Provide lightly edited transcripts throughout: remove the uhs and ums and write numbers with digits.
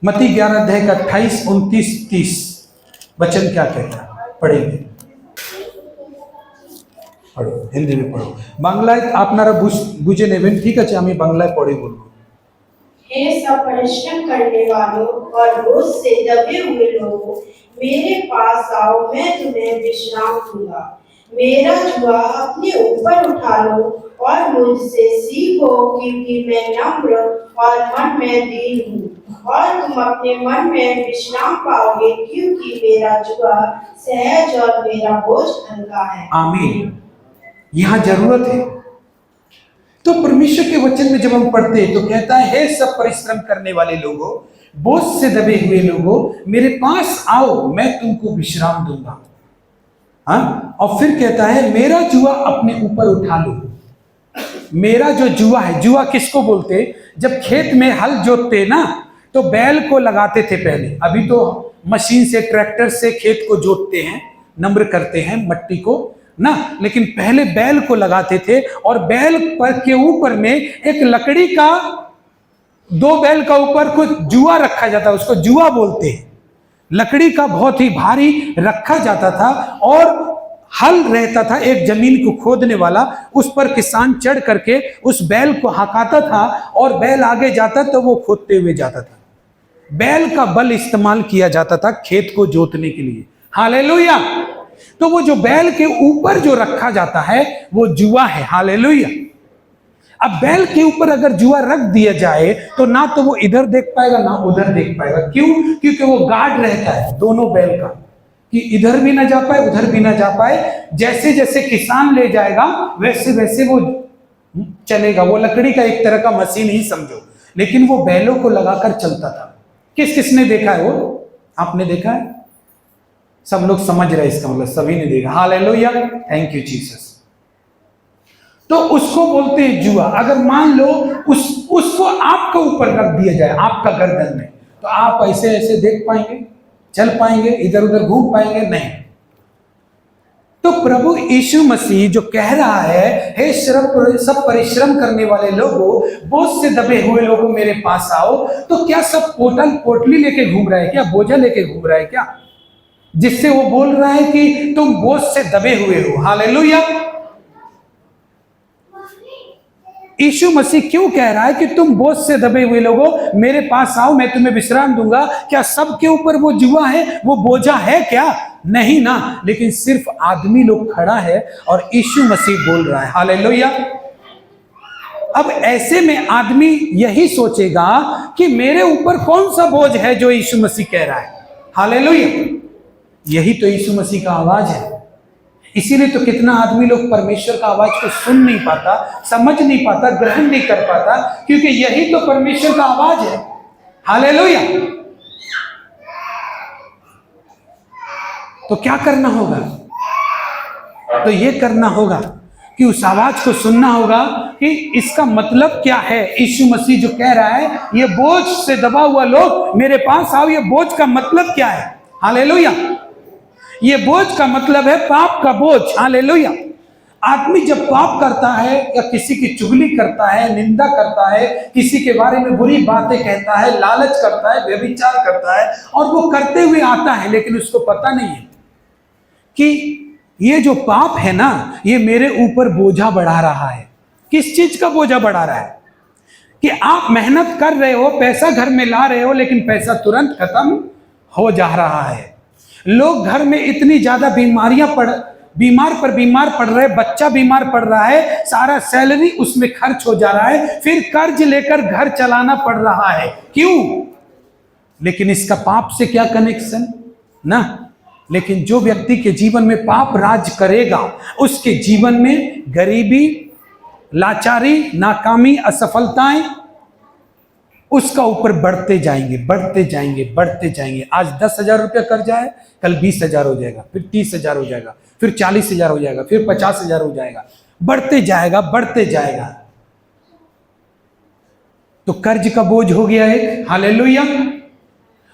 मत्ती 11 अध्याय का 28, 29, 30 वचन क्या कहता है? पढ़ेंगे, पढ़ो, हिंदी में पढ़ो। बांग्लाয় আপনারা বুঝে নেবেন, ঠিক আছে? আমি বাংলায় পড়ে বলবো। हे सब परिश्रम करने वालों और बोझ से दबे हुए लोगों, मेरे पास आओ, मैं तुम्हें विश्राम दूंगा। मेरा जुआ अपने ऊपर उठा लो और मुझसे सीखो, क्योंकि मैं नम्र और मन में दीन हूँ, और तुम अपने मन में विश्राम पाओगे, क्योंकि मेरा जुआ सहज और मेरा बोझ हल्का है। आमीन। यहाँ जरूरत है। तो परमेश्वर के वचन में जब हम पढ़ते हैं तो कहता है, हे सब परिश्रम करने वाले लोगों, बोझ से दबे हुए लोगों, मेरे पास आओ, मैं तुमको विश्राम दूंगा। हाँ, और फिर कहता है, मेरा जुआ अपने ऊपर उठा लो। मेरा जो जुआ है, जुआ किसको बोलते? जब खेत में हल जोतते ना, तो बैल को लगाते थे पहले। अभी तो मशीन से, ट्रैक्टर से खेत को जोतते हैं, नम्र करते हैं मट्टी को ना, लेकिन पहले बैल को लगाते थे, और बैल पर के ऊपर में एक लकड़ी का, 2 बैल का ऊपर कुछ जुआ रखा जाता, उसको जुआ बोलते हैं। लकड़ी का बहुत ही भारी रखा जाता था, और हल रहता था एक जमीन को खोदने वाला, उस पर किसान चढ़ करके उस बैल को हकाता था, और बैल आगे जाता तो वो खोदते हुए जाता था। बैल का बल इस्तेमाल किया जाता था खेत को जोतने के लिए। हालेलुया। तो वो जो बैल के ऊपर जो रखा जाता है वो जुआ है। हालेलुया। अब बैल के ऊपर अगर जुआ रख दिया जाए तो ना तो वो इधर देख पाएगा ना उधर देख पाएगा। क्यों? क्योंकि वो गार्ड रहता है दोनों बैल का, कि इधर भी ना जा पाए उधर भी ना जा पाए। जैसे जैसे किसान ले जाएगा वैसे वैसे वो चलेगा। वो लकड़ी का एक तरह का मशीन ही समझो, लेकिन वो बैलों को लगाकर चलता था। किस किसने देखा है? वो आपने देखा है? सब लोग समझ रहे, इसका मतलब सभी ने देखा। Hallelujah, thank you Jesus. तो उसको बोलते हैं जुआ। अगर मान लो उसको आपके ऊपर रख दिया जाए, आपका गर्दन में, तो आप ऐसे ऐसे देख पाएंगे, चल पाएंगे, इधर उधर घूम पाएंगे? नहीं। तो प्रभु यीशु मसीह जो कह रहा है, हे सब परिश्रम करने वाले लोगों, बोझ से दबे हुए लोगों, मेरे पास आओ, तो क्या सब पोटली लेके घूम रहा है क्या? बोझा लेके घूम रहा है क्या? जिससे वो बोल रहा है कि तुम बोझ से दबे हुए हो। हालेलुया। यीशु मसीह क्यों कह रहा है कि तुम बोझ से दबे हुए लोगों, मेरे पास आओ, मैं तुम्हें विश्राम दूंगा? क्या सबके ऊपर वो जुआ है, वो बोझा है क्या? नहीं ना, लेकिन सिर्फ आदमी लोग खड़ा है और यीशु मसीह बोल रहा है। हालेलुया। अब ऐसे में आदमी यही सोचेगा कि मेरे ऊपर कौन सा बोझ है जो यीशु मसीह कह रहा है। हालेलुया। यही तो यीशु मसीह का आवाज है। इसीलिए तो कितना आदमी लोग परमेश्वर का आवाज को सुन नहीं पाता, समझ नहीं पाता, ग्रहण नहीं कर पाता, क्योंकि यही तो परमेश्वर का आवाज है। हालेलुया। तो क्या करना होगा? तो ये करना होगा कि उस आवाज को सुनना होगा कि इसका मतलब क्या है। यीशु मसीह जो कह रहा है, ये बोझ से दबा हुआ लोग मेरे पास आओ, ये बोझ का मतलब क्या है? हालेलुया। ये बोझ का मतलब है पाप का बोझ। हालेलुया। आदमी जब पाप करता है या किसी की चुगली करता है, निंदा करता है, किसी के बारे में बुरी बातें कहता है, लालच करता है, व्यभिचार करता है, और वो करते हुए आता है, लेकिन उसको पता नहीं है कि ये जो पाप है ना, ये मेरे ऊपर बोझा बढ़ा रहा है। किस चीज का बोझा बढ़ा रहा है? कि आप मेहनत कर रहे हो, पैसा घर में ला रहे हो, लेकिन पैसा तुरंत खत्म हो जा रहा है। लोग घर में इतनी ज्यादा बीमार पड़ रहे, बच्चा बीमार पड़ रहा है, सारा सैलरी उसमें खर्च हो जा रहा है, फिर कर्ज लेकर घर चलाना पड़ रहा है। क्यों? लेकिन इसका पाप से क्या कनेक्शन ना? लेकिन जो व्यक्ति के जीवन में पाप राज करेगा, उसके जीवन में गरीबी, लाचारी, नाकामी, असफलताएं उसका ऊपर बढ़ते जाएंगे, बढ़ते जाएंगे, बढ़ते जाएंगे। आज 10,000 रुपया कर्जा है, कल 20,000 हो जाएगा, फिर 30,000 हो जाएगा, फिर 40,000 हो जाएगा, फिर 50,000 हो जाएगा, बढ़ते जाएगा, बढ़ते जाएगा। तो कर्ज का बोझ हो गया एक। हालेलुया।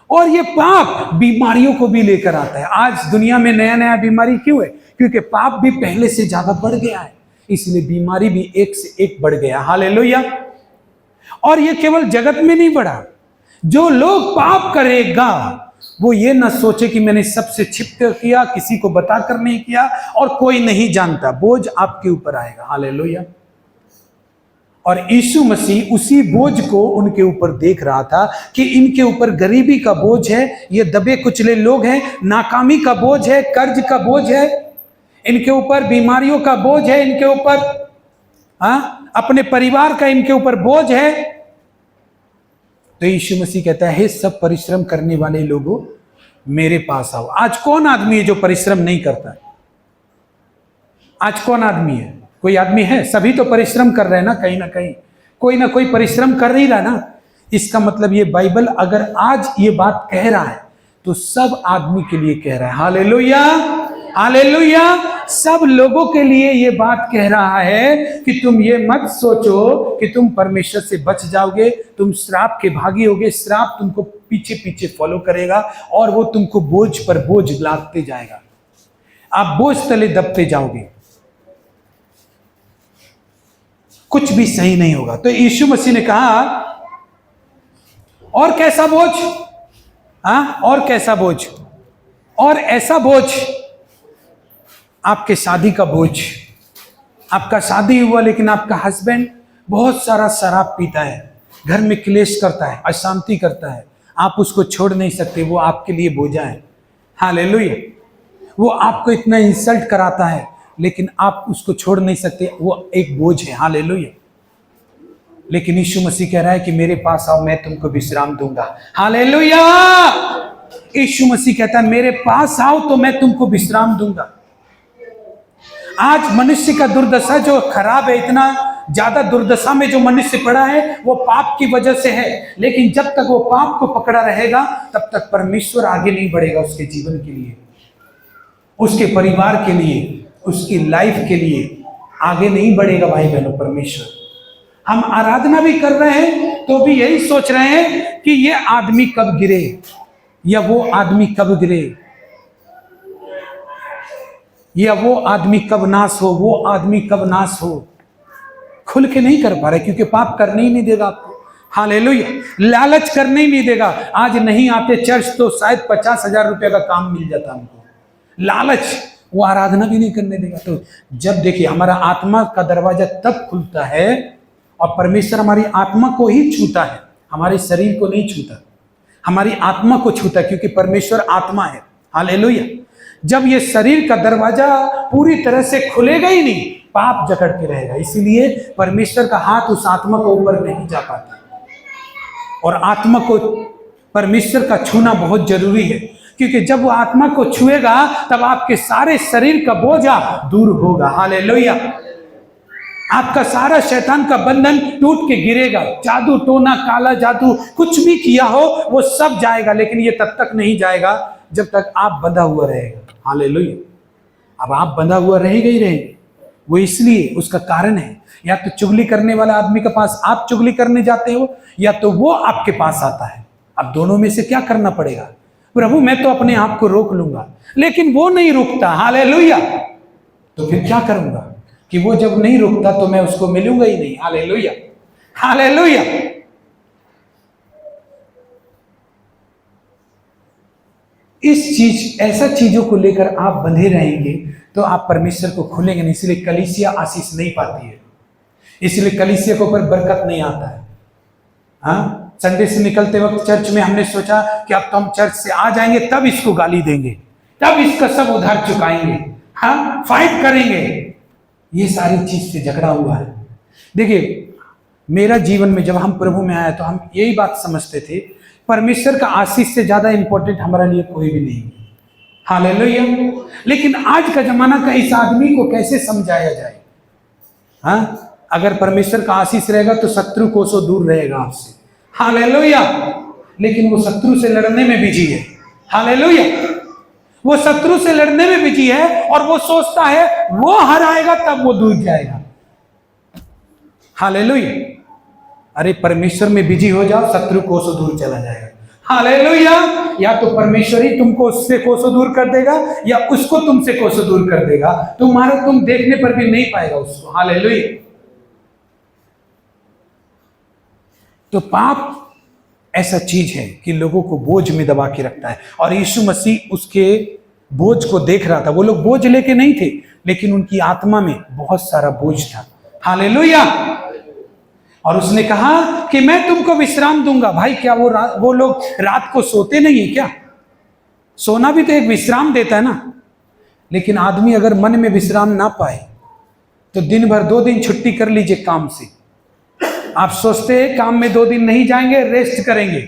और ये पाप बीमारियों को भी लेकर आता है। आज दुनिया में नया नया बीमारी क्यों है? क्योंकि पाप भी पहले से ज्यादा बढ़ गया है, इसलिए बीमारी भी एक से एक बढ़ गया। हालेलुया। और ये केवल जगत में नहीं बढ़ा, जो लोग पाप करेगा वो ये ना सोचे कि मैंने सबसे छिप कर किया, किसी को बताकर नहीं किया और कोई नहीं जानता। बोझ आपके ऊपर आएगा। हालेलुया। और यीशु मसीह उसी बोझ को उनके ऊपर देख रहा था कि इनके ऊपर गरीबी का बोझ है, ये दबे कुचले लोग हैं, नाकामी का बोझ है, कर्ज का बोझ है, इनके ऊपर बीमारियों का बोझ है, इनके ऊपर अपने परिवार का इनके ऊपर बोझ है। तो यीशु मसीह कहता है, हे सब परिश्रम करने वाले लोगों मेरे पास आओ। आज कौन आदमी है जो परिश्रम नहीं करता है? आज कौन आदमी है? कोई आदमी है? सभी तो परिश्रम कर रहे हैं ना, कहीं ना कहीं कोई ना कोई परिश्रम कर ही रहा ना। इसका मतलब ये बाइबल अगर आज ये बात कह रहा है तो सब आदमी के लिए कह रहा है। Hallelujah, hallelujah. सब लोगों के लिए ये बात कह रहा है कि तुम ये मत सोचो कि तुम परमेश्वर से बच जाओगे, तुम श्राप के भागी होगे। श्राप तुमको पीछे पीछे फॉलो करेगा और वो तुमको बोझ पर बोझ लादते जाएगा, आप बोझ तले दबते जाओगे, कुछ भी सही नहीं होगा। तो यीशु मसीह ने कहा, और कैसा बोझ? और कैसा बोझ? और ऐसा बोझ, आपके शादी का बोझ। आपका शादी हुआ लेकिन आपका हस्बैंड बहुत सारा शराब पीता है, घर में क्लेश करता है, अशांति करता है, आप उसको छोड़ नहीं सकते, वो आपके लिए बोझा है। हालेलुया। वो आपको इतना इंसल्ट कराता है लेकिन आप उसको छोड़ नहीं सकते, वो एक बोझ है। हालेलुया। लेकिन यीशु मसीह कह रहा है कि मेरे पास आओ, मैं तुमको विश्राम दूंगा। हालेलुया। यीशु मसीह कहता है, मेरे पास आओ तो मैं तुमको विश्राम दूंगा। आज मनुष्य का दुर्दशा जो खराब है, इतना ज्यादा दुर्दशा में जो मनुष्य पड़ा है वो पाप की वजह से है। लेकिन जब तक वो पाप को पकड़ा रहेगा तब तक परमेश्वर आगे नहीं बढ़ेगा उसके जीवन के लिए, उसके परिवार के लिए, उसकी लाइफ के लिए आगे नहीं बढ़ेगा। भाई बहनों, परमेश्वर, हम आराधना भी कर रहे हैं तो भी यही सोच रहे हैं कि ये आदमी कब गिरे या वो आदमी कब गिरे, या वो आदमी कब नाश हो, वो आदमी कब नाश हो। खुल के नहीं कर पा रहे क्योंकि पाप करने ही नहीं देगा आपको। हालेलुया। लालच करने ही नहीं देगा। आज नहीं आते चर्च तो शायद 50,000 रुपए का काम मिल जाता हमको। लालच, वो आराधना भी नहीं करने देगा। तो जब देखिए हमारा आत्मा का दरवाजा तब खुलता है और परमेश्वर हमारी आत्मा को ही छूता है, हमारे शरीर को नहीं छूता, हमारी आत्मा को छूता है क्योंकि परमेश्वर आत्मा है। हालेलुया। जब ये शरीर का दरवाजा पूरी तरह से खुलेगा ही नहीं, पाप जकड़ के रहेगा। इसीलिए परमेश्वर का हाथ उस आत्मा को ऊपर नहीं जा पाता और आत्मा को परमेश्वर का छूना बहुत जरूरी है, क्योंकि जब वो आत्मा को छुएगा तब आपके सारे शरीर का बोझा दूर होगा। हालेलुया। आपका सारा शैतान का बंधन टूट के गिरेगा। जादू टोना, काला जादू, कुछ भी किया हो वो सब जाएगा, लेकिन ये तब तक नहीं जाएगा जब तक आप बंधा हुआ रहेगा। हालेलुया। अब आप बंधा हुआ रहेगा ही रहेंगे। वो इसलिए, उसका कारण है, या तो चुगली करने वाला आदमी के पास आप चुगली करने जाते हो या तो वो आपके पास आता है। अब दोनों में से क्या करना पड़ेगा? प्रभु मैं तो अपने आप को रोक लूंगा, लेकिन वो नहीं रुकता। हालेलुया। तो फिर क्या करूंगा कि वो जब नहीं रुकता तो मैं उसको मिलूंगा ही नहीं। Hallelujah, hallelujah. ऐसा चीजों को लेकर आप बंधे रहेंगे तो आप परमेश्वर को खुलेंगे नहीं। इसलिए कलीसिया आशीष नहीं पाती है, इसलिए कलीसिया के ऊपर बरकत नहीं आता है। हाँ, संडे से निकलते वक्त चर्च में हमने सोचा कि अब तो हम चर्च से आ जाएंगे तब इसको गाली देंगे, तब इसका सब उधार चुकाएंगे, हाँ फाइट करेंगे। ये सारी चीज से झगड़ा हुआ है। देखिए मेरा जीवन में जब हम प्रभु में आए तो हम यही बात समझते थे, परमेश्वर का आशीष से ज्यादा इंपॉर्टेंट हमारे लिए कोई भी नहीं। हालेलुया। लेकिन आज का जमाना का इस आदमी को कैसे समझाया जाए? हाँ, अगर परमेश्वर का आशीष रहेगा तो शत्रु कोसों दूर रहेगा आपसे। हालेलुया। लेकिन वो शत्रु से लड़ने में बिजी है। हालेलुया। वो शत्रु से लड़ने में बिजी है और वो सोचता है वो हराएगा तब वो दूर जाएगा। हालेलुया। अरे परमेश्वर में बिजी हो जाओ, शत्रु कोसों दूर चला जाएगा। हालेलुया। या तो परमेश्वर ही तुमको उससे कोसों दूर कर देगा या उसको तुमसे कोसों दूर कर देगा। तुम देखने पर भी नहीं पाएगा उसको। हालेलुया। तो पाप ऐसा चीज है कि लोगों को बोझ में दबा के रखता है, और यीशु मसीह उसके बोझ को देख रहा था। वो लोग बोझ लेके नहीं थे, लेकिन उनकी आत्मा में बहुत सारा बोझ था। हालेलुया। और उसने कहा कि मैं तुमको विश्राम दूंगा। भाई क्या वो लोग रात को सोते नहीं है क्या? सोना भी तो एक विश्राम देता है ना। लेकिन आदमी अगर मन में विश्राम ना पाए तो दिन भर 2 दिन छुट्टी कर लीजिए काम से। आप सोचते हैं काम में 2 दिन नहीं जाएंगे, रेस्ट करेंगे,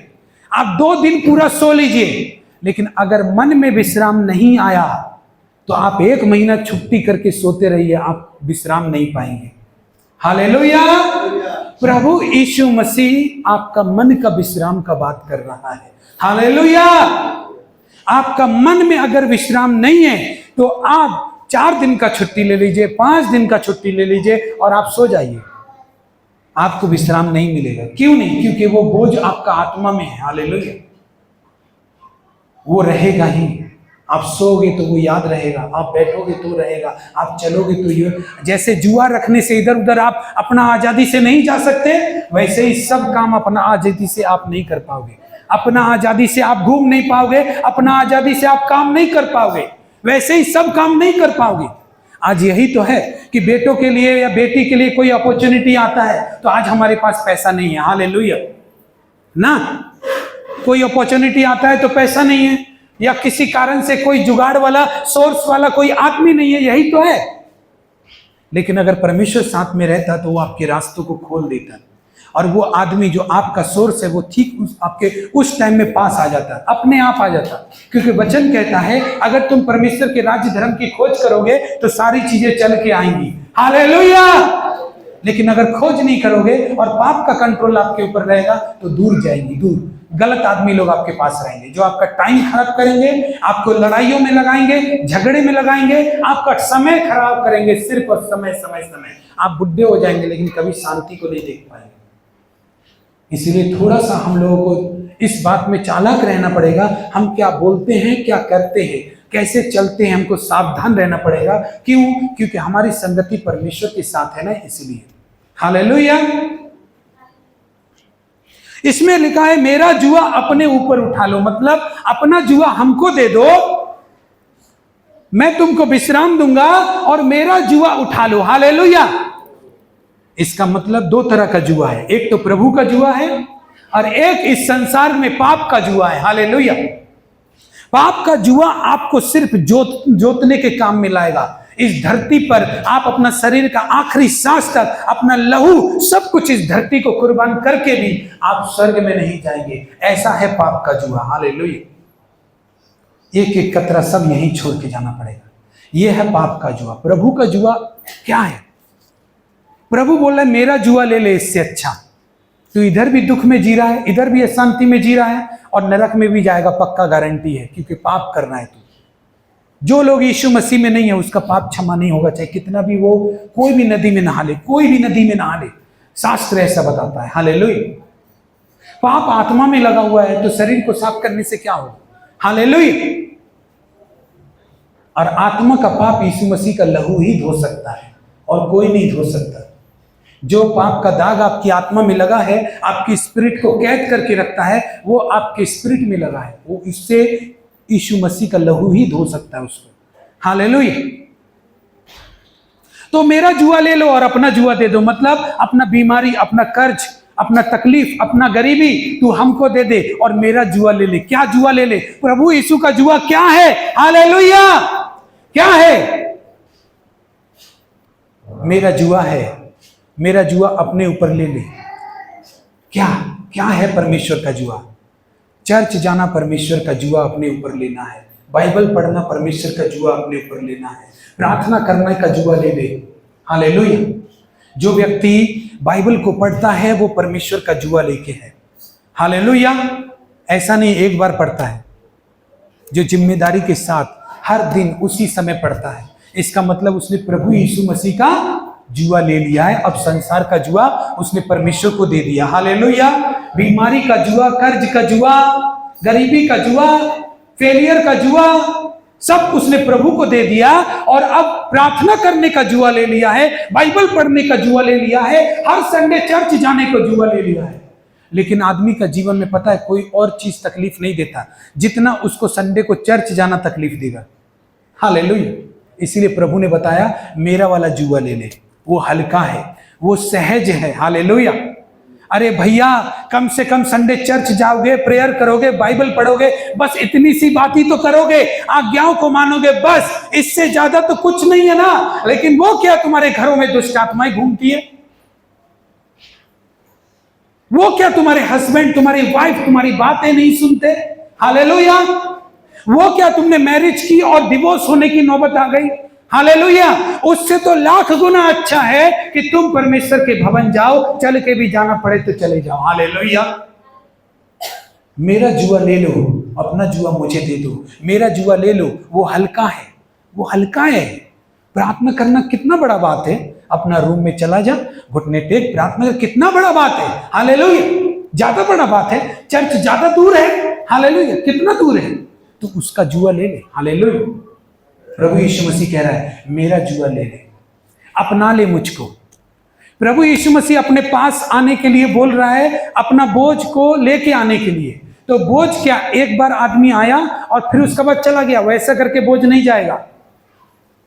आप 2 दिन पूरा सो लीजिए, लेकिन अगर मन में विश्राम नहीं आया तो आप 1 महीना छुट्टी करके सोते रहिए, आप विश्राम नहीं पाएंगे। हालेलुया। प्रभु यीशु मसीह आपका मन का विश्राम का बात कर रहा है। हालेलुया। आपका मन में अगर विश्राम नहीं है तो आप 4 दिन का छुट्टी ले लीजिए, 5 दिन का छुट्टी ले लीजिए और आप सो जाइए, आपको विश्राम नहीं मिलेगा। क्यों नहीं? क्योंकि वो बोझ आपका आत्मा में है। हालेलुया। वो रहेगा ही। आप सोओगे तो वो याद रहेगा, आप बैठोगे तो रहेगा, आप चलोगे तो ये। जैसे जुआ रखने से इधर उधर आप अपना आजादी से नहीं जा सकते, वैसे ही सब काम अपना आजादी से आप नहीं कर पाओगे। अपना आजादी से आप घूम नहीं पाओगे, अपना आजादी से आप काम नहीं कर पाओगे, वैसे ही सब काम नहीं कर पाओगे। आज यही तो है कि बेटों के लिए या बेटी के लिए कोई अपॉर्चुनिटी आता है तो आज हमारे पास पैसा नहीं है। हालेलुया ना। कोई अपॉर्चुनिटी आता है तो पैसा नहीं है, या किसी कारण से कोई जुगाड़ वाला, सोर्स वाला कोई आदमी नहीं है, यही तो है। लेकिन अगर परमेश्वर साथ में रहता तो वो आपके रास्तों को खोल देता, और वो आदमी जो आपका सोर्स है वो ठीक आपके उस टाइम में पास आ जाता, अपने आप आ जाता। क्योंकि वचन कहता है अगर तुम परमेश्वर के राज्य धर्म की खोज करोगे तो सारी चीजें चल के आएंगी। हालेलुया। लेकिन अगर खोज नहीं करोगे और पाप का कंट्रोल आपके ऊपर रहेगा तो दूर जाएंगी, दूर। गलत आदमी लोग आपके पास रहेंगे जो आपका टाइम खराब करेंगे, आपको लड़ाइयों में लगाएंगे, झगड़े में लगाएंगे, आपका समय खराब करेंगे। सिर्फ और समय समय समय आप बुढ़े हो जाएंगे लेकिन कभी शांति को नहीं देख पाएंगे। इसीलिए थोड़ा सा हम लोगों को इस बात में चालाक रहना पड़ेगा। हम क्या बोलते हैं, क्या करते हैं, कैसे चलते हैं, हमको सावधान रहना पड़ेगा। क्यों? क्योंकि हमारी संगति परमेश्वर के साथ है ना, इसलिए। हालेलुया। इसमें लिखा है मेरा जुआ अपने ऊपर उठा लो, मतलब अपना जुआ हमको दे दो, मैं तुमको विश्राम दूंगा और मेरा जुआ उठा लो। हालेलुया। इसका मतलब 2 तरह का जुआ है, एक तो प्रभु का जुआ है और एक इस संसार में पाप का जुआ है। हालेलुया। पाप का जुआ आपको सिर्फ जोतने के काम में लाएगा। इस धरती पर आप अपना शरीर का आखिरी सांस तक, अपना लहू, सब कुछ इस धरती को कुर्बान करके भी आप स्वर्ग में नहीं जाएंगे। ऐसा है पाप का जुआ। हालेलुया। एक एक कतरा सब यहीं छोड़ के जाना पड़ेगा। यह है पाप का जुआ। प्रभु का जुआ क्या है? प्रभु बोल रहा है मेरा जुआ ले ले, इससे अच्छा तू इधर भी दुख में जी रहा है, इधर भी अशांति में जी रहा है, और नरक में भी जाएगा, पक्का गारंटी है, क्योंकि पाप करना है तू। जो लोग यीशु मसीह में नहीं है उसका पाप क्षमा नहीं होगा, चाहे कितना भी वो कोई भी नदी में नहा ले, कोई भी नदी में नहा ले। शास्त्र ऐसा बताता है। हालेलुया। पाप आत्मा में लगा हुआ है तो शरीर को साफ करने से क्या होगा? हालेलुया। और आत्मा का पाप यीशु मसीह का लहू ही धो सकता है और कोई नहीं धो सकता। जो पाप का दाग आपकी आत्मा में लगा है, आपकी स्पिरिट को कैद करके रखता है, वो आपके स्पिरिट में लगा है, वो इससे यीशु मसीह का लहू ही धो सकता है उसको। हालेलुया। तो मेरा जुआ ले लो और अपना जुआ दे दो, मतलब अपना बीमारी, अपना कर्ज, अपना तकलीफ, अपना गरीबी तू हमको दे दे और मेरा जुआ ले ले। क्या जुआ ले ले? प्रभु यीशु का जुआ क्या है? हालेलुया। क्या है? मेरा जुआ है, मेरा जुआ अपने ऊपर ले ले। क्या क्या है परमेश्वर का जुआ? चर्च जाना परमेश्वर का जुआ अपने ऊपर लेना है, बाइबल पढ़ना परमेश्वर का जुआ अपने ऊपर लेना है, प्रार्थना करने का जुआ ले ले। हालेलुया। जो व्यक्ति बाइबल को पढ़ता है वो परमेश्वर का जुआ लेके है। हालेलुया। ऐसा नहीं एक बार पढ़ता है, जो जिम्मेदारी के साथ हर दिन उसी समय पढ़ता है, इसका मतलब उसने प्रभु यीशु मसीह का जुआ ले लिया है। अब संसार का जुआ उसने परमेश्वर को दे दिया। हालेलुया। बीमारी का जुआ, कर्ज का जुआ, गरीबी का जुआ, फेलियर का जुआ, सब उसने प्रभु को दे दिया। और अब प्रार्थना करने का जुआ ले लिया है, बाइबल पढ़ने का जुआ ले लिया है, हर संडे चर्च जाने का जुआ ले लिया है। लेकिन आदमी का जीवन में पता है कोई और चीज तकलीफ नहीं देता जितना उसको संडे को चर्च जाना तकलीफ देगा। हालेलुया। इसीलिए प्रभु ने बताया मेरा वाला जुआ ले ले, वो हल्का है, वो सहज है। हालेलुया। अरे भैया, कम से कम संडे चर्च जाओगे, प्रेयर करोगे, बाइबल पढ़ोगे, बस इतनी सी बात ही तो करोगे, आज्ञाओं को मानोगे, बस इससे ज्यादा तो कुछ नहीं है ना। लेकिन वो क्या, तुम्हारे घरों में दुष्ट आत्माएं घूमती है? वो क्या, तुम्हारे हस्बैंड, तुम्हारी वाइफ तुम्हारी बातें नहीं सुनते? हालेलुया। वो क्या, तुमने मैरिज की और डिवोर्स होने की नौबत आ गई? हालेलुया। उससे तो लाख गुना अच्छा है कि तुम परमेश्वर के भवन जाओ, चल के भी जाना पड़े तो चले जाओ। हालेलुया। मेरा जुआ ले लो, अपना जुआ मुझे दे दो। मेरा जुआ ले लो, वो हल्का है, वो हल्का है। प्रार्थना करना कितना बड़ा बात है। अपना रूम में चला जा, घुटने टेक प्रार्थना कर, कितना बड़ा बात है। हालेलुया। ज्यादा बड़ा बात है। चर्च ज्यादा दूर है। हालेलुया। कितना दूर है, तो उसका जुआ ले ले। हालेलुया। प्रभु यीशु मसीह कह रहा है मेरा जुआ ले ले, अपना ले मुझको। प्रभु यीशु मसीह अपने पास आने के लिए बोल रहा है, अपना बोझ को लेके आने के लिए। तो बोझ क्या, एक बार आदमी आया और फिर उसके बाद चला गया, वैसा करके बोझ नहीं जाएगा।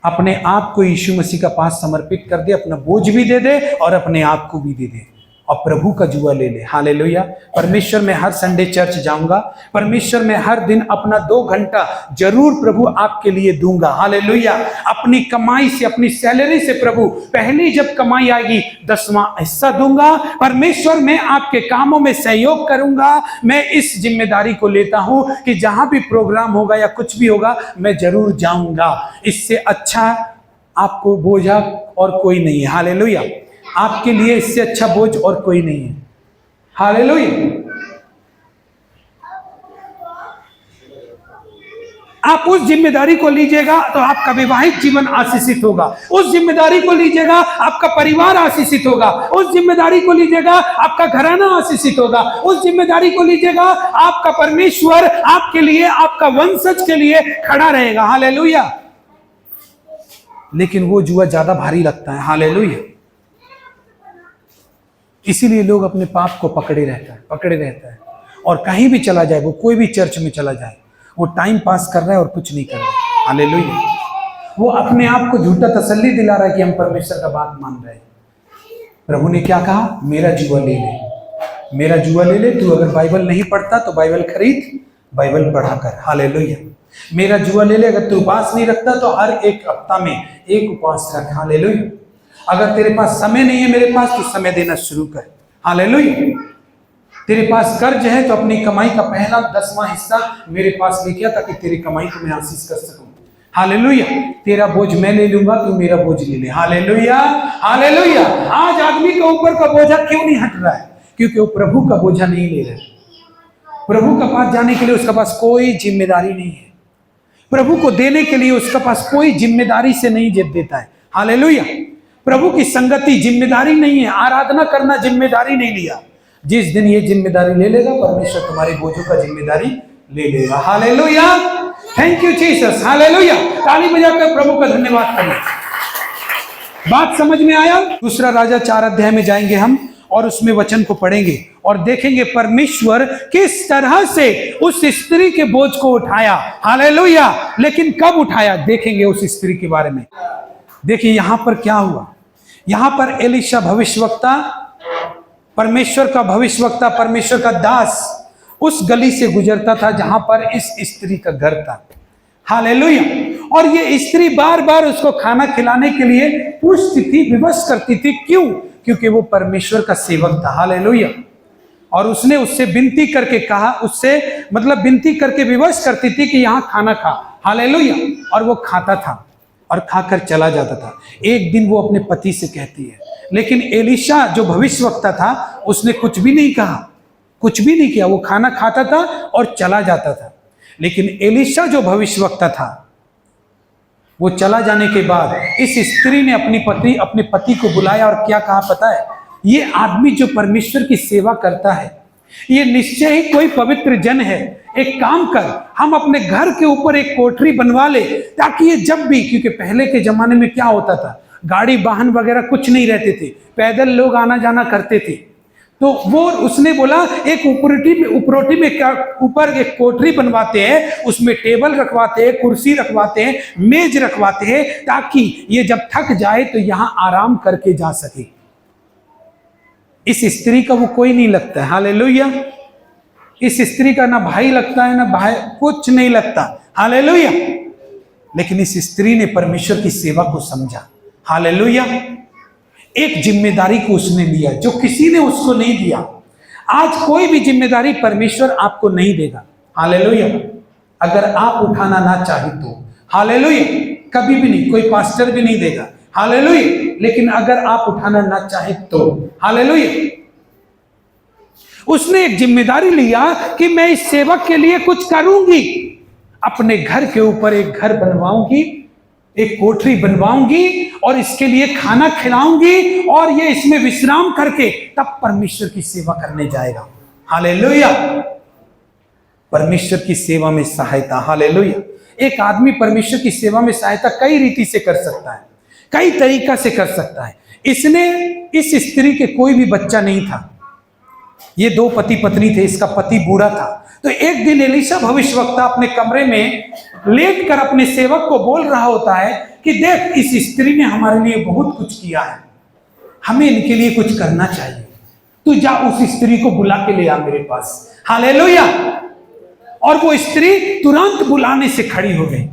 अपने आप को यीशु मसीह का पास समर्पित कर दे, अपना बोझ भी दे दे और अपने आप को भी दे दे और प्रभु का जुआ ले ले। हालेलुया। परमेश्वर मैं हर संडे चर्च जाऊंगा, परमेश्वर मैं हर दिन अपना 2 घंटा जरूर प्रभु आपके लिए दूंगा। हालेलुया। अपनी कमाई से, अपनी सैलरी से प्रभु पहली जब कमाई आएगी 10वां हिस्सा दूंगा। परमेश्वर मैं आपके कामों में सहयोग करूंगा। मैं इस जिम्मेदारी को लेता हूं कि जहां भी प्रोग्राम होगा या कुछ भी होगा मैं जरूर जाऊंगा। इससे अच्छा आपको बोझा और कोई नहीं है। हालेलुया। आपके लिए इससे अच्छा बोझ और कोई नहीं है। हालेलुया। आप उस जिम्मेदारी को लीजिएगा तो आपका वैवाहिक जीवन आशीषित होगा। उस जिम्मेदारी को लीजिएगा आपका परिवार आशीषित होगा। उस जिम्मेदारी को लीजिएगा आपका घराना आशीषित होगा। उस जिम्मेदारी को लीजिएगा आपका परमेश्वर आपके लिए, आपका वंशज के लिए खड़ा रहेगा। हालेलुया। लेकिन वो जुआ ज्यादा भारी लगता है। हालेलुया। इसीलिए लोग अपने पाप को पकड़े रहता है और कहीं भी चला जाए, वो कोई भी चर्च में चला जाए, वो टाइम पास कर रहा है और कुछ नहीं कर रहा है। हालेलुया। वो अपने आप को झूठा तसल्ली दिला रहा है कि हम परमेश्वर का बात मान रहे हैं। प्रभु ने क्या कहा, मेरा जुआ ले ले, मेरा जुआ ले ले। तू अगर बाइबल नहीं पढ़ता तो बाइबल खरीद, बाइबल पढ़ा कर। हालेलुया। मेरा जुआ ले ले। अगर तू उपवास नहीं रखता तो हर एक हफ्ता में एक उपवास रख। हालेलुया। अगर तेरे पास समय नहीं है मेरे पास, तो समय देना शुरू कर। हालेलुया। तेरे पास कर्ज है तो अपनी कमाई का पहला 10वां हिस्सा मेरे पास लेके आ, ताकि तेरी कमाई को मैं आशीष कर सकूं। हालेलुया। तेरा बोझ मैं ले लूंगा, तू मेरा बोझ ले ले। हालेलुया। हालेलुया। आज आदमी के ऊपर का बोझा क्यों नहीं हट रहा है? क्योंकि वो प्रभु का बोझा नहीं ले रहा है। प्रभु के पास जाने के लिए उसके पास कोई जिम्मेदारी नहीं है। प्रभु को देने के लिए उसके पास कोई जिम्मेदारी से नहीं देता है। हालेलुया। प्रभु की संगति जिम्मेदारी नहीं है, आराधना करना जिम्मेदारी नहीं लिया। जिस दिन ये जिम्मेदारी ले लेगा, परमेश्वर तुम्हारे बोझों का जिम्मेदारी ले लेगा। Hallelujah. Thank you Jesus. Hallelujah. ताली बजाकर प्रभु का धन्यवाद करें। बात समझ में आया? दूसरा राजा 4 अध्याय में जाएंगे हम और उसमें वचन को पढ़ेंगे और देखेंगे परमेश्वर किस तरह से उस स्त्री के बोझ को उठाया। हालेलुया। लेकिन कब उठाया देखेंगे उस स्त्री के बारे में। देखिए यहां पर क्या हुआ। यहां पर एलीशा भविष्यवक्ता, परमेश्वर का भविष्यवक्ता, परमेश्वर का दास उस गली से गुजरता था जहां पर इस स्त्री का घर था। हालेलुया। और ये स्त्री बार बार उसको खाना खिलाने के लिए पूछती थी, विवश करती थी। क्यों? क्योंकि वो परमेश्वर का सेवक था। हालेलुया। और उसने उससे विनती करके कहा, उससे मतलब विनती करके विवश करती थी कि यहां खाना खा। हालेलुया। और वो खाता था और खाकर चला जाता था। एक दिन वो अपने पति से कहती है, लेकिन एलीशा जो भविष्यवक्ता था उसने कुछ भी नहीं कहा, कुछ भी नहीं किया। वो खाना खाता था और चला जाता था। लेकिन एलीशा जो भविष्यवक्ता था, वो चला जाने के बाद इस स्त्री ने अपने पति को बुलाया और क्या कहा पता है? ये आदमी जो परमेश्वर की सेवा करता है, ये निश्चय ही कोई पवित्र जन है। एक काम कर, हम अपने घर के ऊपर एक कोठरी बनवा ले, ताकि ये जब भी, क्योंकि पहले के जमाने में क्या होता था, गाड़ी वाहन वगैरह कुछ नहीं रहते थे, पैदल लोग आना जाना करते थे। तो वो उसने बोला एक उपरोटी में क्या ऊपर एक कोठरी बनवाते हैं, उसमें टेबल रखवाते हैं, कुर्सी रखवाते हैं, मेज रखवाते हैं, ताकि ये जब थक जाए तो यहां आराम करके जा सके। इस स्त्री का वो कोई नहीं लगता है, हालेलुया। इस स्त्री का ना भाई लगता है, ना भाई, कुछ नहीं लगता, हालेलुया। लेकिन इस स्त्री ने परमेश्वर की सेवा को समझा, हालेलुया। एक जिम्मेदारी को उसने लिया जो किसी ने उसको नहीं दिया। आज कोई भी जिम्मेदारी परमेश्वर आपको नहीं देगा, हालेलुया, अगर आप उठाना ना चाहे तो, हालेलुया। कभी भी नहीं, कोई पास्टर भी नहीं देगा, हालेलुया। लेकिन अगर आप उठाना ना चाहे तो, हालेलुया। उसने एक जिम्मेदारी लिया कि मैं इस सेवक के लिए कुछ करूंगी, अपने घर के ऊपर एक घर बनवाऊंगी, एक कोठरी बनवाऊंगी और इसके लिए खाना खिलाऊंगी और ये इसमें विश्राम करके तब परमेश्वर की सेवा करने जाएगा, हालेलुया। परमेश्वर की सेवा में सहायता, हालेलुया। एक आदमी परमेश्वर की सेवा में सहायता कई रीति से कर सकता है, कई तरीका से कर सकता है। इसने, इस स्त्री के कोई भी बच्चा नहीं था, ये दो पति पत्नी थे, इसका पति बूढ़ा था। तो एक दिन एलीशा भविष्यवक्ता अपने कमरे में लेट कर अपने सेवक को बोल रहा होता है कि देख, इस स्त्री ने हमारे लिए बहुत कुछ किया है, हमें इनके लिए कुछ करना चाहिए, तू जा उस स्त्री को बुला के ले आ मेरे पास, हालेलुया। और वो स्त्री तुरंत बुलाने से खड़ी हो गई,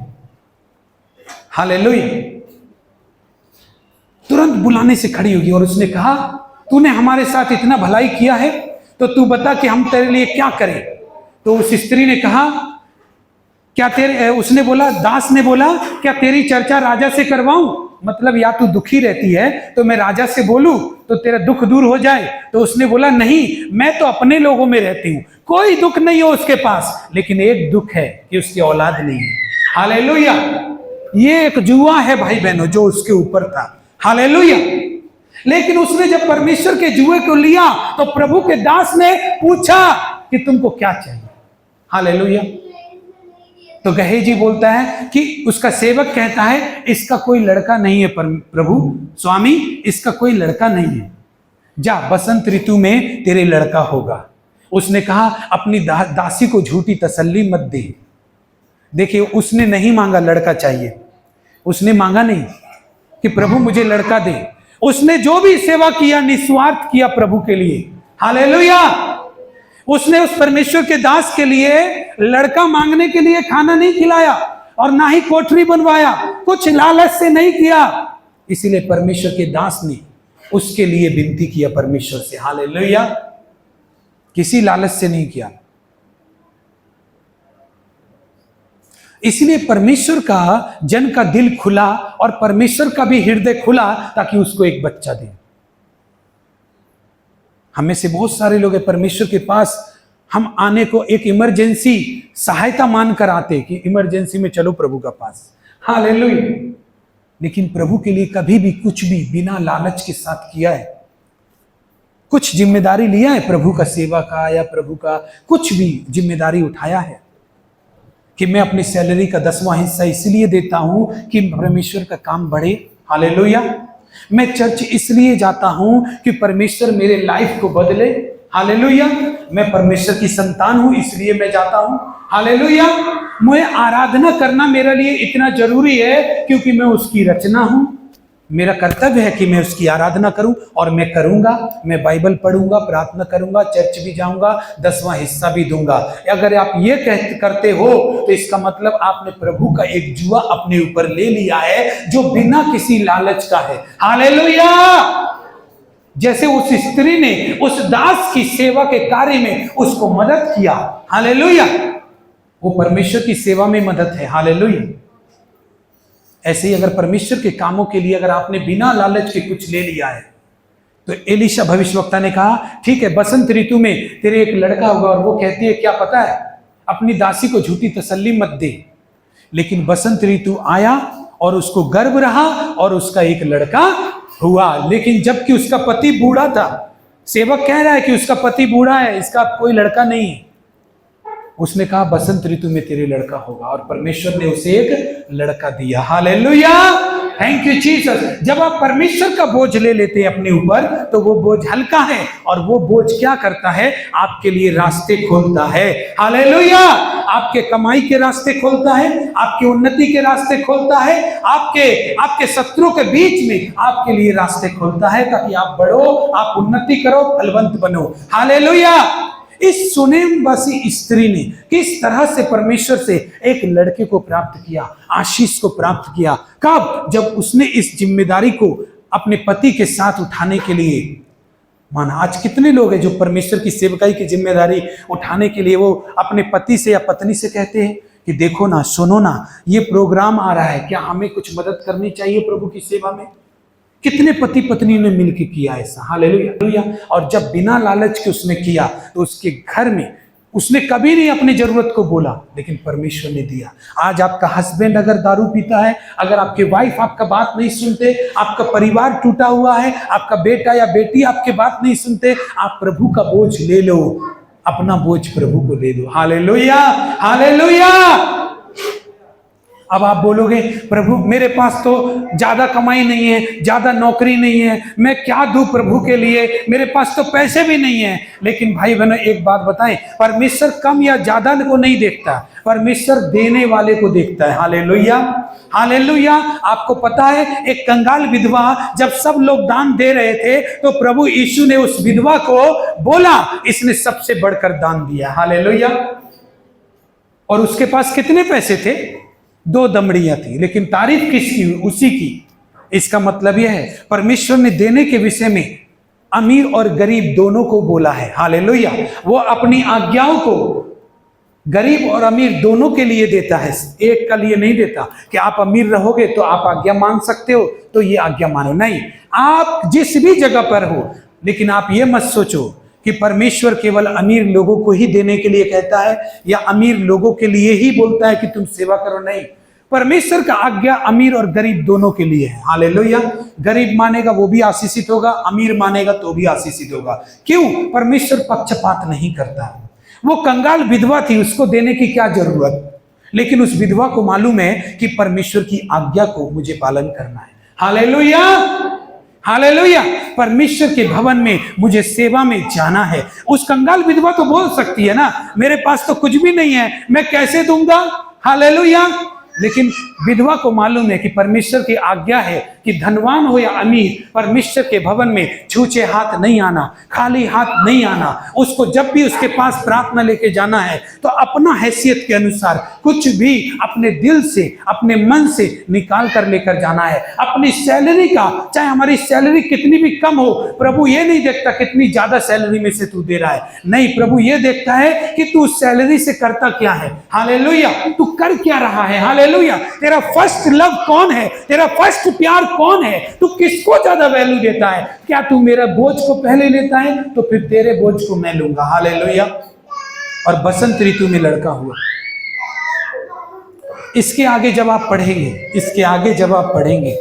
हालेलुया। तुरंत बुलाने से खड़ी होगी और उसने कहा, तूने हमारे साथ इतना भलाई किया है तो तू बता कि हम तेरे लिए क्या करें। तो उस स्त्री ने कहा, क्या उसने बोला, दास ने बोला, क्या तेरी चर्चा राजा से करवाऊं? मतलब या तू दुखी रहती है तो मैं राजा से बोलूं तो तेरा दुख दूर हो जाए। तो उसने बोला, नहीं, मैं तो अपने लोगों में रहती हूं, कोई दुख नहीं हो उसके पास, लेकिन एक दुख है कि उसकी औलाद नहीं है, हालेलुया। ये एक जुआ है भाई बहनों जो उसके ऊपर था, हालेलुया। लेकिन उसने जब परमेश्वर के जुए को लिया तो प्रभु के दास ने पूछा कि तुमको क्या चाहिए, हालेलुया। तो गहेजी बोलता है कि उसका सेवक कहता है, इसका कोई लड़का नहीं है प्रभु, स्वामी, इसका कोई लड़का नहीं है, जा बसंत ऋतु में तेरे लड़का होगा। उसने कहा, अपनी दासी को झूठी तसल्ली मत दे। देखिए, उसने नहीं मांगा लड़का चाहिए, उसने मांगा नहीं कि प्रभु मुझे लड़का दे। उसने जो भी सेवा किया निस्वार्थ किया प्रभु के लिए, हालेलुया। उसने उस परमेश्वर के दास के लिए लड़का मांगने के लिए खाना नहीं खिलाया और ना ही कोठरी बनवाया, कुछ लालच से नहीं किया। इसीलिए परमेश्वर के दास ने उसके लिए विनती किया परमेश्वर से, हालेलुया, किसी लालच से नहीं किया। इसलिए परमेश्वर का जन का दिल खुला और परमेश्वर का भी हृदय खुला ताकि उसको एक बच्चा दे। हमें से बहुत सारे लोग हैं परमेश्वर के पास, हम आने को एक इमरजेंसी सहायता मानकर आते कि इमरजेंसी में चलो प्रभु का पास, हालेलुया। लेकिन प्रभु के लिए कभी भी कुछ भी बिना लालच के साथ किया है? कुछ जिम्मेदारी लिया है प्रभु का सेवा का, या प्रभु का कुछ भी जिम्मेदारी उठाया है कि मैं अपनी सैलरी का 10वां हिस्सा इसलिए देता हूं कि परमेश्वर का काम बढ़े, हालेलुया। मैं चर्च इसलिए जाता हूं कि परमेश्वर मेरे लाइफ को बदले, हालेलुया। मैं परमेश्वर की संतान हूं इसलिए मैं जाता हूं, हालेलुया। मुझे आराधना करना मेरे लिए इतना जरूरी है क्योंकि मैं उसकी रचना हूं, मेरा कर्तव्य है कि मैं उसकी आराधना करूं और मैं करूंगा। मैं बाइबल पढ़ूंगा, प्रार्थना करूंगा, चर्च भी जाऊंगा, 10वां हिस्सा भी दूंगा। अगर आप ये करते हो तो इसका मतलब आपने प्रभु का एक जुआ अपने ऊपर ले लिया है जो बिना किसी लालच का है, हालेलुया। जैसे उस स्त्री ने उस दास की सेवा के कार्य में उसको मदद किया, हालेलुया, वो परमेश्वर की सेवा में मदद है, हालेलुया। ऐसे ही अगर परमेश्वर के कामों के लिए अगर आपने बिना लालच के कुछ ले लिया है तो एलीशा भविष्यवक्ता ने कहा, ठीक है, बसंत ऋतु में तेरे एक लड़का होगा। और वो कहती है, क्या पता है, अपनी दासी को झूठी तसल्ली मत दे। लेकिन बसंत ऋतु आया और उसको गर्भ रहा और उसका एक लड़का हुआ। लेकिन जबकि उसका पति बूढ़ा था, सेवक कह रहा है कि उसका पति बूढ़ा है, इसका कोई लड़का नहीं है। उसने कहा, बसंत ऋतु में तेरे लड़का होगा, और परमेश्वर ने उसे एक लड़का दिया, हालेलुया। Thank you Jesus. जब आप परमेश्वर का बोझ ले लेते हैं अपने ऊपर, तो वो बोझ हल्का है, और वो बोझ क्या करता है, आपके लिए रास्ते खोलता है। हालेलुया। आपके कमाई के रास्ते खोलता है, आपकी उन्नति के रास्ते खोलता है, आपके शत्रुओं के बीच में आपके लिए रास्ते खोलता है, ताकि आप बढ़ो, आप उन्नति करो, फलवंत बनो। हालेलुया। इस सुनेमवासी स्त्री ने किस तरह से परमेश्वर से एक लड़के को प्राप्त किया, आशीष को प्राप्त किया। कब? जब उसने इस जिम्मेदारी को अपने पति के साथ उठाने के लिए माना। आज कितने लोग हैं जो परमेश्वर की सेवकाई की जिम्मेदारी उठाने के लिए वो अपने पति से या पत्नी से कहते हैं कि देखो ना, सुनो ना, ये प्रोग्राम आ रहा है, क्या हमें कुछ मदद करनी चाहिए प्रभु की सेवा में। कितने पति पत्नी ने मिलकर किया ऐसा। हालेलुया। और जब बिना लालच के उसने किया, तो उसके घर में उसने कभी नहीं अपनी जरूरत को बोला, लेकिन परमेश्वर ने दिया। आज आपका हस्बैंड अगर दारू पीता है, अगर आपके वाइफ आपका बात नहीं सुनते, आपका परिवार टूटा हुआ है, आपका बेटा या बेटी आपके बात नहीं सुनते, आप प्रभु का बोझ ले लो, अपना बोझ प्रभु को दे दो। Hallelujah, hallelujah. अब आप बोलोगे, प्रभु मेरे पास तो ज्यादा कमाई नहीं है, ज्यादा नौकरी नहीं है, मैं क्या दूं प्रभु के लिए, मेरे पास तो पैसे भी नहीं है। लेकिन भाई बहनों, एक बात बताएं, परमेश्वर कम या ज्यादा को नहीं देखता, परमेश्वर देने वाले को देखता है। Hallelujah, hallelujah. आपको पता है, एक कंगाल विधवा, जब सब लोग दान दे रहे थे, तो प्रभु यीशु ने उस विधवा को बोला, इसने सबसे बढ़कर दान दिया। हालेलुया। और उसके पास कितने पैसे थे? 2 दमड़ियां थी, लेकिन तारीफ किसकी? उसी की। इसका मतलब यह है, परमेश्वर ने देने के विषय में अमीर और गरीब दोनों को बोला है। हालेलुया। वो अपनी आज्ञाओं को गरीब और अमीर दोनों के लिए देता है, एक का लिए नहीं देता कि आप अमीर रहोगे तो आप आज्ञा मान सकते हो, तो ये आज्ञा मानो। नहीं, आप जिस भी जगह पर हो, लेकिन आप ये मत सोचो कि परमेश्वर केवल अमीर लोगों को ही देने के लिए कहता है, या अमीर लोगों के लिए ही बोलता है कि तुम सेवा करो। नहीं, परमेश्वर का आज्ञा अमीर और गरीब दोनों के लिए है। हालेलुया। गरीब मानेगा वो भी आशीषित होगा, अमीर मानेगा तो भी आशीषित होगा। क्यों? परमेश्वर पक्षपात नहीं करता। वो कंगाल विधवा थी, उसको देने की क्या जरूरत, लेकिन उस विधवा को मालूम है कि परमेश्वर की आज्ञा को मुझे पालन करना है। Hallelujah, hallelujah. परमेश्वर के भवन में मुझे सेवा में जाना है। उस कंगाल विधवा तो बोल सकती है ना, मेरे पास तो कुछ भी नहीं है, मैं कैसे दूंगा। हालेलुया। लेकिन विधवा को मालूम है कि परमेश्वर की आज्ञा है कि धनवान हो या अमीर, परमेश्वर के भवन में छूछे हाथ नहीं आना, खाली हाथ नहीं आना। उसको जब भी उसके पास प्रार्थना लेके जाना है, तो अपना हैसियत के अनुसार कुछ भी अपने दिल से, अपने मन से निकाल कर लेकर जाना है। अपनी सैलरी का, चाहे हमारी सैलरी कितनी भी कम हो, प्रभु ये नहीं देखता कितनी ज्यादा सैलरी में से तू दे रहा है। नहीं, प्रभु ये देखता है कि तू उस सैलरी से करता क्या है। हालेलुया। तू कर क्या रहा है। हालेलुया। तेरा फर्स्ट लव कौन है, तेरा फर्स्ट प्यार कौन है, तू किसको ज्यादा वैल्यू देता है। क्या तू मेरा बोझ को पहले लेता है, तो फिर तेरे बोझ को मैं लूंगा। हालेलुया। और बसंत ऋतु में लड़का हुआ। इसके आगे जब आप पढ़ेंगे, इसके आगे जब आप पढ़ेंगे,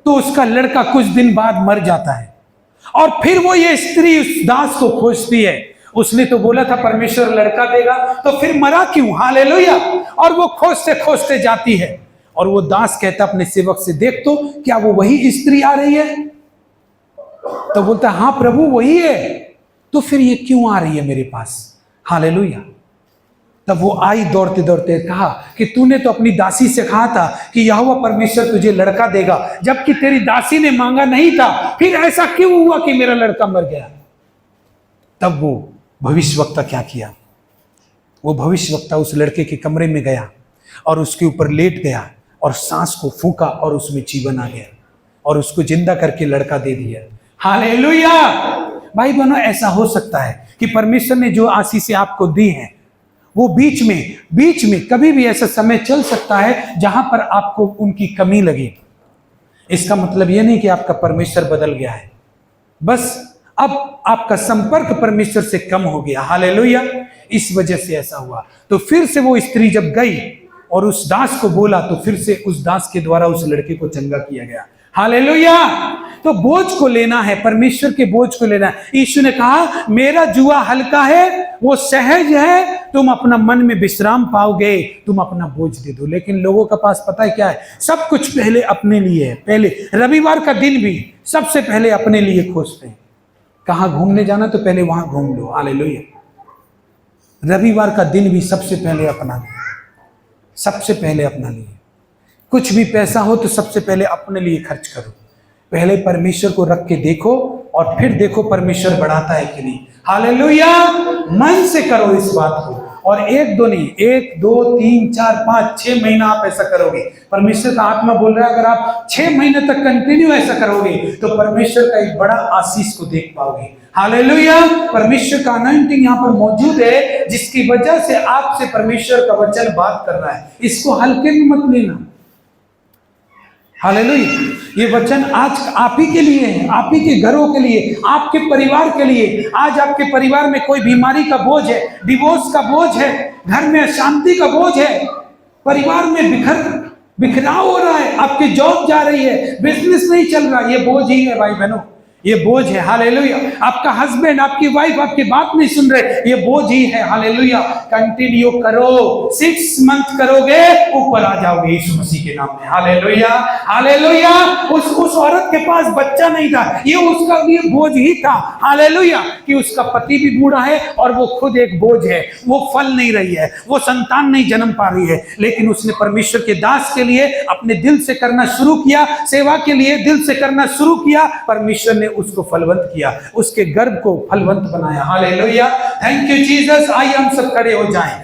तो उसका लड़का कुछ दिन बाद मर जाता है, और फिर वो ये स्त्री उस दास को खोजती है। उसने तो बोला था परमेश्वर लड़का देगा, तो फिर मरा क्यों। हालेलुया। और वो खोजते खोजते जाती है, और वो दास कहता अपने सेवक से, देख तो क्या वो वही स्त्री आ रही है। तो बोलता, हाँ प्रभु वही है। तो फिर ये क्यों आ रही है मेरे पास। हालेलुया। तब वो आई दौड़ते दौड़ते, कहा कि तूने तो अपनी दासी से कहा था कि यहोवा परमेश्वर तुझे लड़का देगा, जबकि तेरी दासी ने मांगा नहीं था, फिर ऐसा क्यों हुआ कि मेरा लड़का मर गया। तब वो भविष्यवक्ता क्या किया, वो भविष्यवक्ता उस लड़के के कमरे में गया और उसके ऊपर लेट गया और सांस को फूंका और उसमें जीवन आ गया और उसको जिंदा करके लड़का दे दिया। हालेलुया। भाई बहनों, ऐसा हो सकता है कि परमेश्वर ने जो आशीष आपको दी है, वो बीच में कभी भी ऐसा समय चल सकता है जहां पर आपको उनकी कमी लगे। इसका मतलब यह नहीं कि आपका परमेश्वर बदल गया है, बस अब आपका संपर्क परमेश्वर से कम हो गया। हालेलुया। इस वजह से ऐसा हुआ। तो फिर से वो स्त्री जब गई और उस दास को बोला, तो फिर से उस दास के द्वारा उस लड़के को चंगा किया गया। हालेलुया। तो बोझ को लेना है, परमेश्वर के बोझ को लेना है। यीशु ने कहा, मेरा जुआ हल्का है, वो सहज है, तुम अपना मन में विश्राम पाओगे, तुम अपना बोझ दे दो। लेकिन लोगों के पास पता है क्या है, सब कुछ पहले अपने लिए है। पहले रविवार का दिन भी सबसे पहले अपने लिए खोजते हैं। कहाँ घूमने जाना तो पहले वहां घूम लो, हालेलुया। रविवार का दिन भी सबसे पहले अपना लिए, सबसे पहले अपना लिए। कुछ भी पैसा हो तो सबसे पहले अपने लिए खर्च करो। पहले परमेश्वर को रख के देखो और फिर देखो परमेश्वर बढ़ाता है कि नहीं। हालेलुया। मन से करो इस बात को, और एक दो नहीं, 1 2 3 4 5 6 महीना आप ऐसा करोगे। परमेश्वर का आत्मा बोल रहा है अगर आप 6 महीने तक कंटिन्यू ऐसा करोगे तो परमेश्वर का एक बड़ा आशीष को देख पाओगे। हालेलुया। परमेश्वर का अनॉइंटिंग यहाँ पर मौजूद है, जिसकी वजह से आपसे परमेश्वर का वचन बात कर रहा है। इसको हल्के में मत लेना। हालेलुया। ये वचन आज आप ही के लिए है, आप ही के घरों के लिए, आपके परिवार के लिए। आज आपके परिवार में कोई बीमारी का बोझ है, डिवोर्स का बोझ है, घर में अशांति का बोझ है, परिवार में बिखराव हो रहा है, आपकी जॉब जा रही है, बिजनेस नहीं चल रहा, ये बोझ ही है भाई बहनों, ये बोझ है। हालेलुया। आपका हस्बैंड, आपकी वाइफ आपकी बात नहीं सुन रहे, ये बोझ ही है। हालेलुया। कंटिन्यू करो, 6 मंथ करोगे ऊपर आ जाओगे यीशु मसीह के नाम में। हालेलुया। हालेलुया। उस औरत के पास बच्चा नहीं था, ये उसका लिए बोझ ही था। हालेलुया। कि उसका पति भी बूढ़ा है और वो खुद एक बोझ है, वो फल नहीं रही है, वो संतान नहीं जन्म पा रही है। लेकिन उसने परमेश्वर के दास के लिए अपने दिल से करना शुरू किया, सेवा के लिए दिल से करना शुरू किया, परमेश्वर ने उसको फलवंत किया, उसके गर्भ को फलवंत बनाया। हालेलुया। Thank you Jesus. आइए हम सब खड़े हो जाएं।